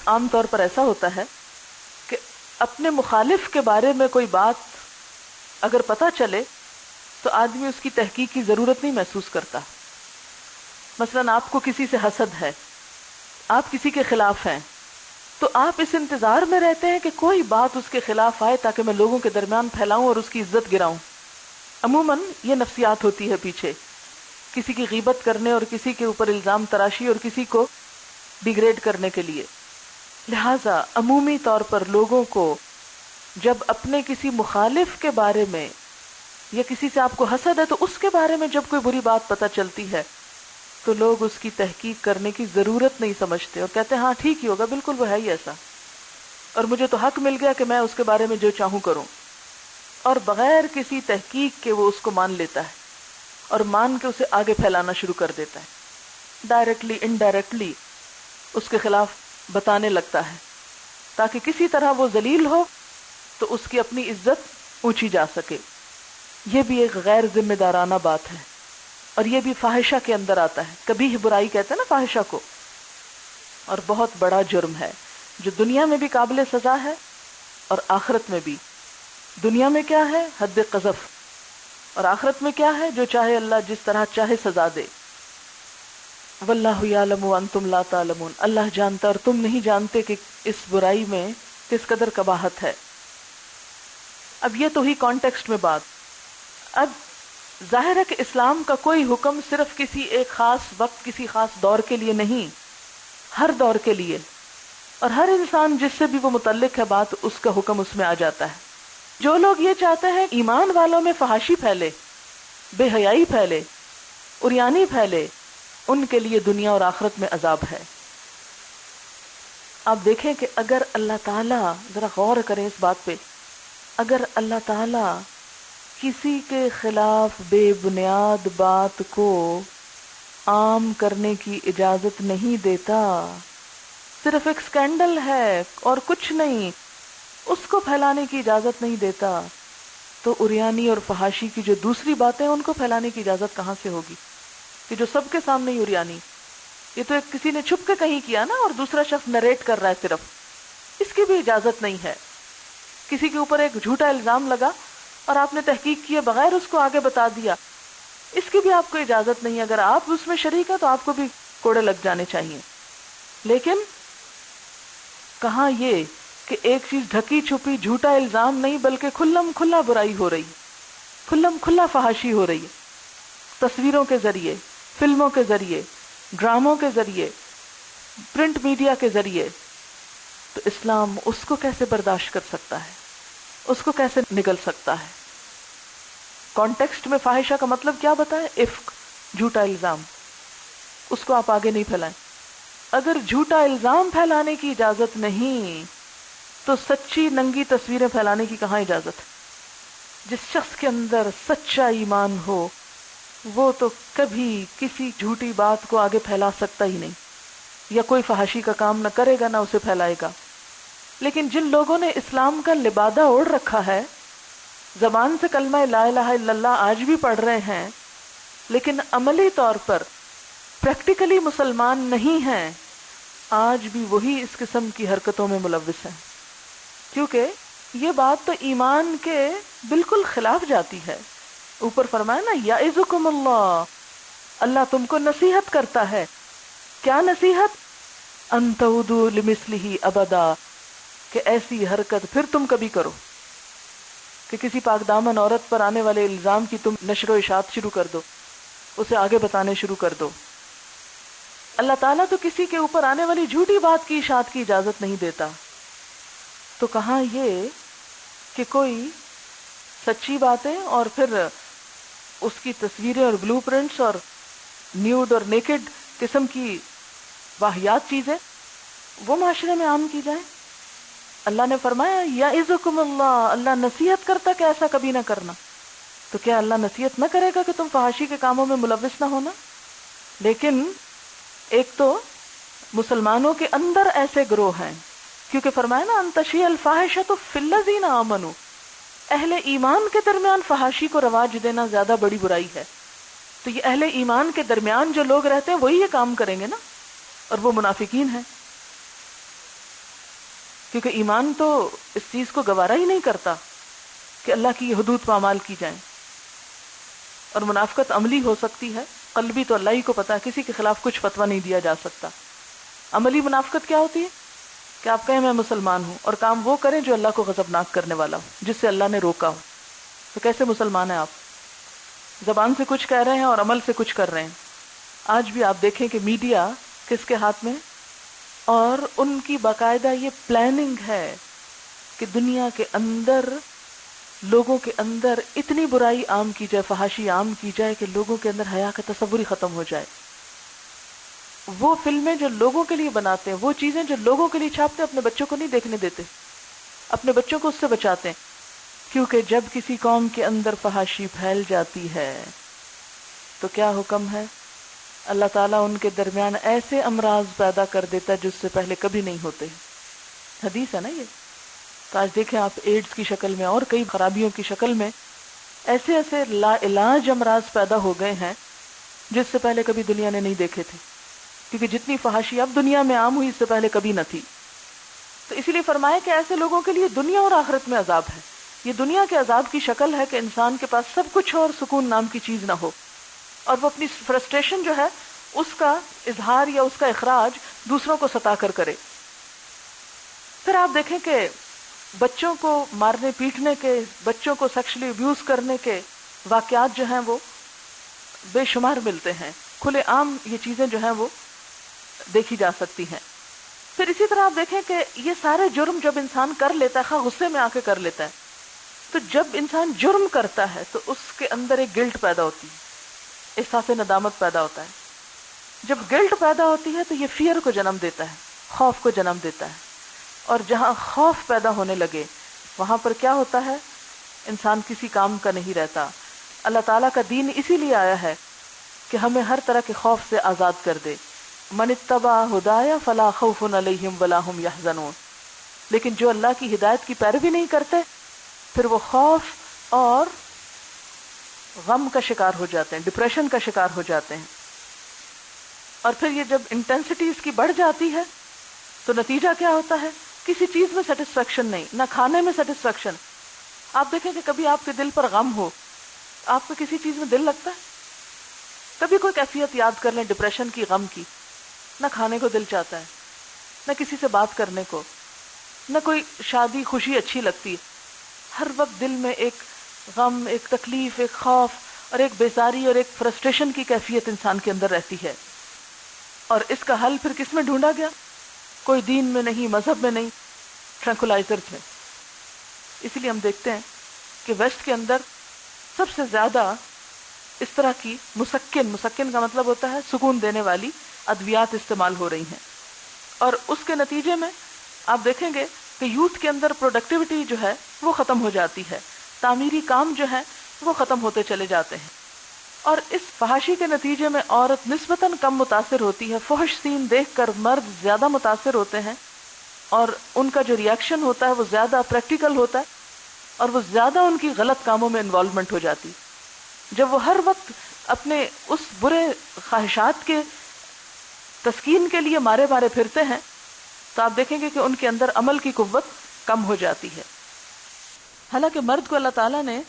عام طور پر ایسا ہوتا ہے کہ اپنے مخالف کے بارے میں کوئی بات اگر پتہ چلے تو آدمی اس کی تحقیق کی ضرورت نہیں محسوس کرتا. مثلا آپ کو کسی سے حسد ہے، آپ کسی کے خلاف ہیں، تو آپ اس انتظار میں رہتے ہیں کہ کوئی بات اس کے خلاف آئے تاکہ میں لوگوں کے درمیان پھیلاؤں اور اس کی عزت گراؤں. عموماً یہ نفسیات ہوتی ہے پیچھے، کسی کی غیبت کرنے اور کسی کے اوپر الزام تراشی اور کسی کو ڈیگریڈ کرنے کے لیے. لہٰذا عمومی طور پر لوگوں کو جب اپنے کسی مخالف کے بارے میں یا کسی سے آپ کو حسد ہے تو اس کے بارے میں جب کوئی بری بات پتہ چلتی ہے تو لوگ اس کی تحقیق کرنے کی ضرورت نہیں سمجھتے اور کہتے ہیں ہاں ٹھیک ہی ہوگا، بالکل وہ ہے ہی ایسا، اور مجھے تو حق مل گیا کہ میں اس کے بارے میں جو چاہوں کروں. اور بغیر کسی تحقیق کے وہ اس کو مان لیتا ہے اور مان کے اسے آگے پھیلانا شروع کر دیتا ہے. ڈائریکٹلی انڈائریکٹلی اس کے خلاف بتانے لگتا ہے تاکہ کسی طرح وہ ذلیل ہو تو اس کی اپنی عزت اونچی جا سکے. یہ بھی ایک غیر ذمہ دارانہ بات ہے اور یہ بھی فاحشہ کے اندر آتا ہے. کبھی برائی کہتے ہیں نا فاحشہ کو، اور بہت بڑا جرم ہے جو دنیا میں بھی قابل سزا ہے اور آخرت میں بھی. دنیا میں کیا ہے؟ حد قذف، اور آخرت میں کیا ہے؟ جو چاہے اللہ جس طرح چاہے سزا دے. واللہ یعلم وانتم لا تعلمون، اللہ جانتا اور تم نہیں جانتے کہ اس برائی میں کس قدر قباحت ہے. اب یہ تو ہی کانٹیکسٹ میں بات. اب ظاہر ہے کہ اسلام کا کوئی حکم صرف کسی ایک خاص وقت کسی خاص دور کے لیے نہیں، ہر دور کے لیے، اور ہر انسان جس سے بھی وہ متعلق ہے بات اس کا حکم اس میں آ جاتا ہے. جو لوگ یہ چاہتے ہیں ایمان والوں میں فحاشی پھیلے، بے حیائی پھیلے، عریانی پھیلے، ان کے لیے دنیا اور آخرت میں عذاب ہے. آپ دیکھیں کہ اگر اللہ تعالیٰ، ذرا غور کریں اس بات پہ، اگر اللہ تعالیٰ کسی کے خلاف بے بنیاد بات کو عام کرنے کی اجازت نہیں دیتا، صرف ایک سکینڈل ہے اور کچھ نہیں، اس کو پھیلانے کی اجازت نہیں دیتا، تو عریانی اور فحاشی کی جو دوسری باتیں ان کو پھیلانے کی اجازت کہاں سے ہوگی کہ جو سب کے سامنے ہی عریانی. یہ تو ایک کسی نے چھپ کے کہیں کیا نا اور دوسرا شخص نریٹ کر رہا ہے صرف، اس کی بھی اجازت نہیں ہے. کسی کے اوپر ایک جھوٹا الزام لگا اور آپ نے تحقیق کیے بغیر اس کو آگے بتا دیا، اس کی بھی آپ کو اجازت نہیں. اگر آپ اس میں شریک ہیں تو آپ کو بھی کوڑے لگ جانے چاہیے. لیکن کہاں یہ کہ ایک چیز ڈھکی چھپی جھوٹا الزام نہیں بلکہ کھلم کھلا برائی ہو رہی، کھلم کھلا فحاشی ہو رہی ہے، تصویروں کے ذریعے، فلموں کے ذریعے، ڈراموں کے ذریعے، پرنٹ میڈیا کے ذریعے. تو اسلام اس کو کیسے برداشت کر سکتا ہے، اس کو کیسے نگل سکتا ہے؟ کانٹیکسٹ میں فاحشہ کا مطلب کیا بتائیں؟ افک، جھوٹا الزام، اس کو آپ آگے نہیں پھیلائیں. اگر جھوٹا الزام پھیلانے کی اجازت نہیں تو سچی ننگی تصویریں پھیلانے کی کہاں اجازت ہے؟ جس شخص کے اندر سچا ایمان ہو وہ تو کبھی کسی جھوٹی بات کو آگے پھیلا سکتا ہی نہیں، یا کوئی فحاشی کا کام نہ کرے گا نہ اسے پھیلائے گا. لیکن جن لوگوں نے اسلام کا لبادہ اوڑھ رکھا ہے، زبان سے کلمہ لا الہ الا اللہ آج بھی پڑھ رہے ہیں لیکن عملی طور پر پریکٹیکلی مسلمان نہیں ہیں، آج بھی وہی اس قسم کی حرکتوں میں ملوث ہیں. کیونکہ یہ بات تو ایمان کے بالکل خلاف جاتی ہے. اوپر فرمایا نا یعظکم اللہ، اللہ تم کو نصیحت کرتا ہے. کیا نصیحت؟ ان تعودوا لمثلہ ابدا، کہ ایسی حرکت پھر تم کبھی کرو کہ کسی پاک دامن عورت پر آنے والے الزام کی تم نشر و اشاعت شروع کر دو، اسے آگے بتانے شروع کر دو. اللہ تعالیٰ تو کسی کے اوپر آنے والی جھوٹی بات کی اشاعت کی اجازت نہیں دیتا. تو کہاں یہ کہ کوئی سچی باتیں اور پھر اس کی تصویریں اور بلو پرنٹس اور نیوڈ اور نیکڈ قسم کی واہیات چیزیں وہ معاشرے میں عام کی جائیں. اللہ نے فرمایا یعظکم اللہ، اللہ نصیحت کرتا کہ ایسا کبھی نہ کرنا. تو کیا اللہ نصیحت نہ کرے گا کہ تم فحاشی کے کاموں میں ملوث نہ ہونا؟ لیکن ایک تو مسلمانوں کے اندر ایسے گروہ ہیں، کیونکہ فرمایا نا ان تشیع الفاحشۃ فی الذین آمنوا، اہل ایمان کے درمیان فحاشی کو رواج دینا زیادہ بڑی برائی ہے. تو یہ اہل ایمان کے درمیان جو لوگ رہتے ہیں وہی یہ کام کریں گے نا، اور وہ منافقین ہیں. کیونکہ ایمان تو اس چیز کو گوارا ہی نہیں کرتا کہ اللہ کی یہ حدود پامال کی جائیں. اور منافقت عملی ہو سکتی ہے، قلبی تو اللہ ہی کو پتا ہے، کسی کے خلاف کچھ فتویٰ نہیں دیا جا سکتا. عملی منافقت کیا ہوتی ہے؟ کہ آپ کہیں میں مسلمان ہوں اور کام وہ کریں جو اللہ کو غضبناک کرنے والا ہو، جس سے اللہ نے روکا ہو. تو کیسے مسلمان ہیں آپ؟ زبان سے کچھ کہہ رہے ہیں اور عمل سے کچھ کر رہے ہیں. آج بھی آپ دیکھیں کہ میڈیا کس کے ہاتھ میں، اور ان کی باقاعدہ یہ پلاننگ ہے کہ دنیا کے اندر لوگوں کے اندر اتنی برائی عام کی جائے، فحاشی عام کی جائے کہ لوگوں کے اندر حیا کا تصور ہی ختم ہو جائے. وہ فلمیں جو لوگوں کے لیے بناتے ہیں، وہ چیزیں جو لوگوں کے لیے چھاپتے ہیں، اپنے بچوں کو نہیں دیکھنے دیتے، اپنے بچوں کو اس سے بچاتے ہیں. کیونکہ جب کسی قوم کے اندر فحاشی پھیل جاتی ہے تو کیا حکم ہے؟ اللہ تعالیٰ ان کے درمیان ایسے امراض پیدا کر دیتا ہے جس سے پہلے کبھی نہیں ہوتے. حدیث ہے نا یہ. تو آج دیکھیں آپ، ایڈز کی شکل میں اور کئی خرابیوں کی شکل میں ایسے ایسے لا علاج امراض پیدا ہو گئے ہیں جس سے پہلے کبھی دنیا نے نہیں دیکھے تھے. کیونکہ جتنی فحاشی اب دنیا میں عام ہوئی، اس سے پہلے کبھی نہ تھی. تو اسی لیے فرمایا کہ ایسے لوگوں کے لیے دنیا اور آخرت میں عذاب ہے. یہ دنیا کے عذاب کی شکل ہے کہ انسان کے پاس سب کچھ ہو اور سکون نام کی چیز نہ ہو، اور وہ اپنی فرسٹریشن جو ہے اس کا اظہار یا اس کا اخراج دوسروں کو ستا کر کرے. پھر آپ دیکھیں کہ بچوں کو مارنے پیٹنے کے، بچوں کو سیکشلی ابیوز کرنے کے واقعات جو ہیں وہ بے شمار ملتے ہیں. کھلے عام یہ چیزیں جو ہیں وہ دیکھی جا سکتی ہیں. پھر اسی طرح آپ دیکھیں کہ یہ سارے جرم جب انسان کر لیتا ہے، خواہ غصے میں آ کے کر لیتا ہے، تو جب انسان جرم کرتا ہے تو اس کے اندر ایک گلٹ پیدا ہوتی ہے، احساس ندامت پیدا ہوتا ہے. جب گلٹ پیدا ہوتی ہے تو یہ فیئر کو جنم دیتا ہے، خوف کو جنم دیتا ہے. اور جہاں خوف پیدا ہونے لگے وہاں پر کیا ہوتا ہے؟ انسان کسی کام کا نہیں رہتا. اللہ تعالیٰ کا دین اسی لیے آیا ہے کہ ہمیں ہر طرح کے خوف سے آزاد کر دے. من اتبع ہدایا فلا خوف علیہم ولا ہم یحزنون. لیکن جو اللہ کی ہدایت کی پیروی نہیں کرتے پھر وہ خوف اور غم کا شکار ہو جاتے ہیں، ڈپریشن کا شکار ہو جاتے ہیں. اور پھر یہ جب انٹینسٹی اس کی بڑھ جاتی ہے تو نتیجہ کیا ہوتا ہے؟ کسی چیز میں سیٹسفیکشن نہیں، نہ کھانے میں سیٹسفیکشن. آپ دیکھیں کہ کبھی آپ کے دل پر غم ہو، آپ کو کسی چیز میں دل لگتا ہے؟ کبھی کوئی کیفیت یاد کر لیں ڈپریشن کی، غم کی، نہ کھانے کو دل چاہتا ہے، نہ کسی سے بات کرنے کو، نہ کوئی شادی خوشی اچھی لگتی. ہر وقت دل میں ایک غم، ایک تکلیف، ایک خوف اور ایک بیزاری اور ایک فرسٹریشن کی کیفیت انسان کے اندر رہتی ہے. اور اس کا حل پھر کس میں ڈھونڈا گیا؟ کوئی دین میں نہیں، مذہب میں نہیں، ٹرانکولائزرز میں. اسی لیے ہم دیکھتے ہیں کہ ویسٹ کے اندر سب سے زیادہ اس طرح کی مسکن کا مطلب ہوتا ہے سکون دینے والی ادویات استعمال ہو رہی ہیں. اور اس کے نتیجے میں آپ دیکھیں گے کہ یوتھ کے اندر پروڈکٹیوٹی جو ہے وہ ختم ہو جاتی ہے، تعمیری کام جو ہے وہ ختم ہوتے چلے جاتے ہیں. اور اس فحاشی کے نتیجے میں عورت نسبتاً کم متاثر ہوتی ہے. فحش سین دیکھ کر مرد زیادہ متاثر ہوتے ہیں اور ان کا جو ریاکشن ہوتا ہے وہ زیادہ پریکٹیکل ہوتا ہے اور وہ زیادہ ان کی غلط کاموں میں انوالومنٹ ہو جاتی. جب وہ ہر وقت اپنے اس برے خواہشات کے تسکین کے لیے مارے پھرتے ہیں تو آپ دیکھیں گے کہ ان کے اندر عمل کی قوت کم ہو جاتی ہے. حالانکہ مرد کو اللہ تعالیٰ نے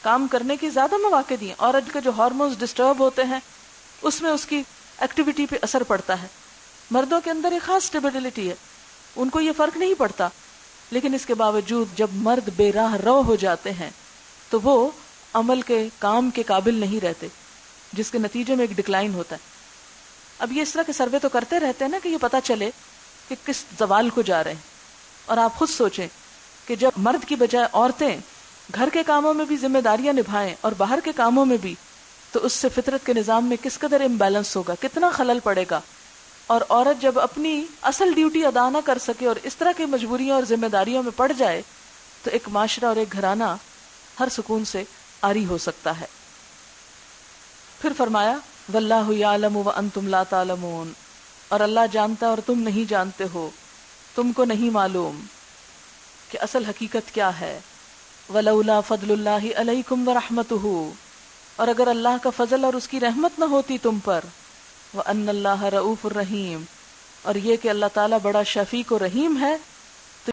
کام کرنے کی زیادہ مواقع دیے. عورت کے جو ہارمونز ڈسٹرب ہوتے ہیں اس میں اس کی ایکٹیویٹی پہ اثر پڑتا ہے. مردوں کے اندر ایک خاص اسٹیبلٹی ہے، ان کو یہ فرق نہیں پڑتا. لیکن اس کے باوجود جب مرد بے راہ رو ہو جاتے ہیں تو وہ عمل کے کام کے قابل نہیں رہتے، جس کے نتیجے میں ایک ڈکلائن ہوتا ہے. اب یہ اس طرح کے سروے تو کرتے رہتے ہیں نا کہ یہ پتا چلے کہ کس زوال کو جا رہے ہیں. اور آپ خود سوچیں کہ جب مرد کی بجائے عورتیں گھر کے کاموں میں بھی ذمہ داریاں نبھائیں اور باہر کے کاموں میں بھی، تو اس سے فطرت کے نظام میں کس قدر امبیلنس ہوگا، کتنا خلل پڑے گا. اور عورت جب اپنی اصل ڈیوٹی ادا نہ کر سکے اور اس طرح کی مجبوریاں اور ذمہ داریوں میں پڑ جائے تو ایک معاشرہ اور ایک گھرانہ ہر سکون سے عاری ہو سکتا ہے. پھر فرمایا واللہ یعلم وانتم لا تعلمون، اور اللہ جانتا ہے اور تم نہیں جانتے ہو، تم کو نہیں معلوم کہ اصل حقیقت کیا ہے. ولولا فضل اللہ علیکم ورحمتہ، اور اگر اللہ کا فضل اور اس کی رحمت نہ ہوتی تم پر، وان اللہ رؤوف الرحیم، اور یہ کہ اللہ تعالیٰ بڑا شفیق و رحیم ہے، تو